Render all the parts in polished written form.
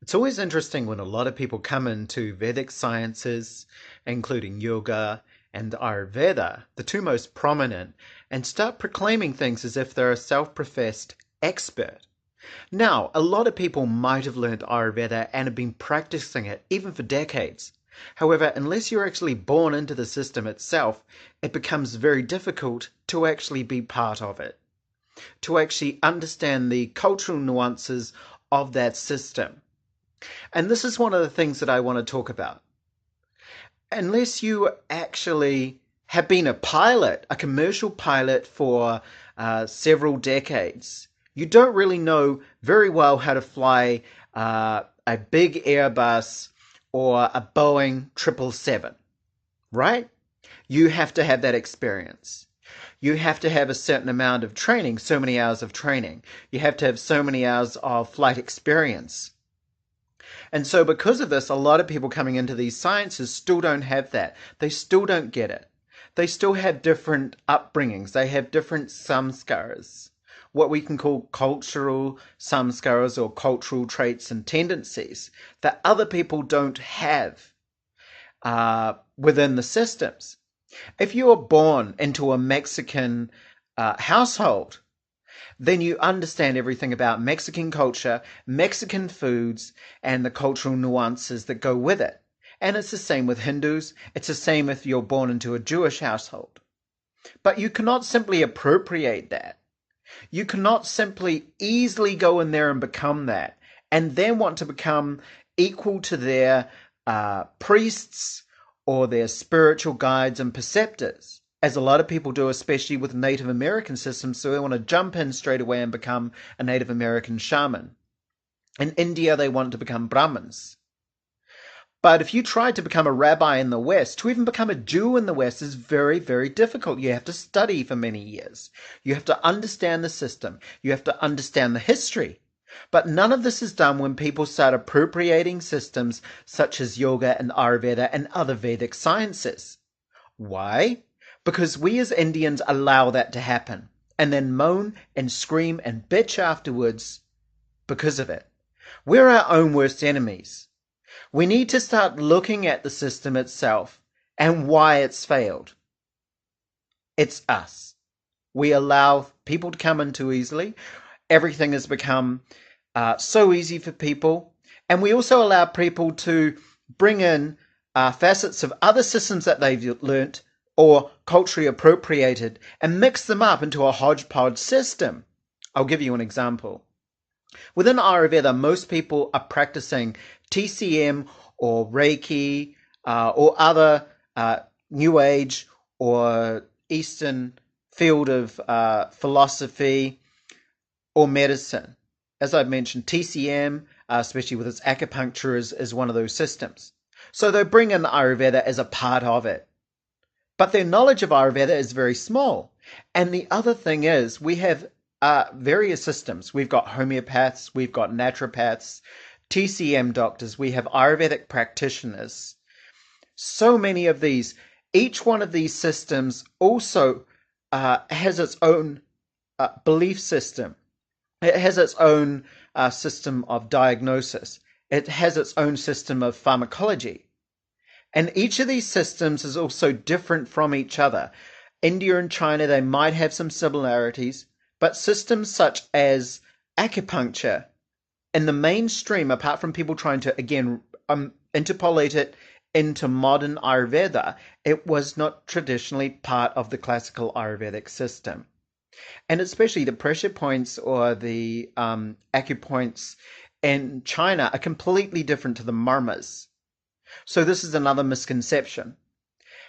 It's always interesting when a lot of people come into Vedic sciences, including yoga and Ayurveda, the two most prominent, and start proclaiming things as if they're a self-professed expert. Now, a lot of people might have learned Ayurveda and have been practicing it even for decades. However, unless you're actually born into the system itself, it becomes very difficult to actually be part of it, to actually understand the cultural nuances of that system. And this is one of the things that I want to talk about. Unless you actually have been a pilot, a commercial pilot for several decades, you don't really know very well how to fly a big Airbus or a Boeing 777, right? You have to have that experience. You have to have a certain amount of training, so many hours of training. You have to have so many hours of flight experience. And so, because of this, a lot of people coming into these sciences still don't have that. They still don't get it. They still have different upbringings. They have different samskaras, what we can call cultural samskaras or cultural traits and tendencies that other people don't have within the systems. If you are born into a Mexican household, then you understand everything about Mexican culture, Mexican foods, and the cultural nuances that go with it. And it's the same with Hindus. It's the same if you're born into a Jewish household. But you cannot simply appropriate that. You cannot simply easily go in there and become that, and then want to become equal to their priests or their spiritual guides and preceptors, as a lot of people do, especially with Native American systems. So they want to jump in straight away and become a Native American shaman. In India, they want to become Brahmins. But if you try to become a rabbi in the West, to even become a Jew in the West is very, very difficult. You have to study for many years. You have to understand the system. You have to understand the history. But none of this is done when people start appropriating systems such as yoga and Ayurveda and other Vedic sciences. Why? Because we as Indians allow that to happen and then moan and scream and bitch afterwards because of it. We're our own worst enemies. We need to start looking at the system itself and why it's failed. It's us. We allow people to come in too easily. Everything has become so easy for people. And we also allow people to bring in facets of other systems that they've learnt or culturally appropriated and mix them up into a hodgepodge system. I'll give you an example. Within Ayurveda, most people are practicing TCM or Reiki or other New Age or Eastern field of philosophy or medicine. As I've mentioned, TCM, especially with its acupuncture, is one of those systems. So they bring in Ayurveda as a part of it. But their knowledge of Ayurveda is very small. And the other thing is, we have various systems. We've got homeopaths, we've got naturopaths, TCM doctors, we have Ayurvedic practitioners. So many of these. Each one of these systems also has its own belief system. It has its own system of diagnosis. It has its own system of pharmacology. And each of these systems is also different from each other. India and China, they might have some similarities, but systems such as acupuncture in the mainstream, apart from people trying to, again, interpolate it into modern Ayurveda, it was not traditionally part of the classical Ayurvedic system. And especially the pressure points or the acupoints in China are completely different to the marmas. So this is another misconception.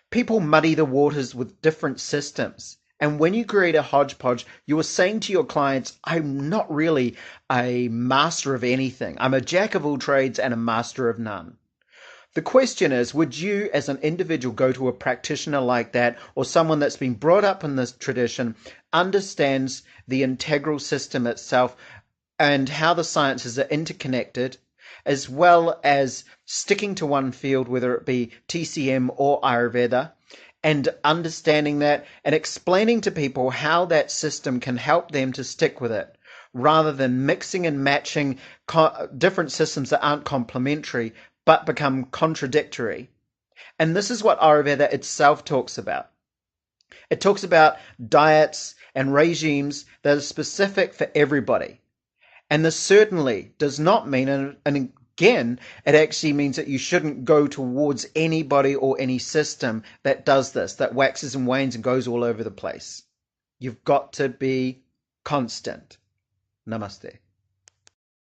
People muddy the waters with different systems. And when you create a hodgepodge, you are saying to your clients, I'm not really a master of anything. I'm a jack of all trades and a master of none. The question is, would you as an individual go to a practitioner like that, or someone that's been brought up in this tradition, understands the integral system itself and how the sciences are interconnected, as well as sticking to one field, whether it be TCM or Ayurveda, and understanding that and explaining to people how that system can help them to stick with it, rather than mixing and matching different systems that aren't complementary but become contradictory. And this is what Ayurveda itself talks about. It talks about diets and regimes that are specific for everybody. And this certainly does not mean, and again, it actually means that you shouldn't go towards anybody or any system that does this, that waxes and wanes and goes all over the place. You've got to be constant. Namaste.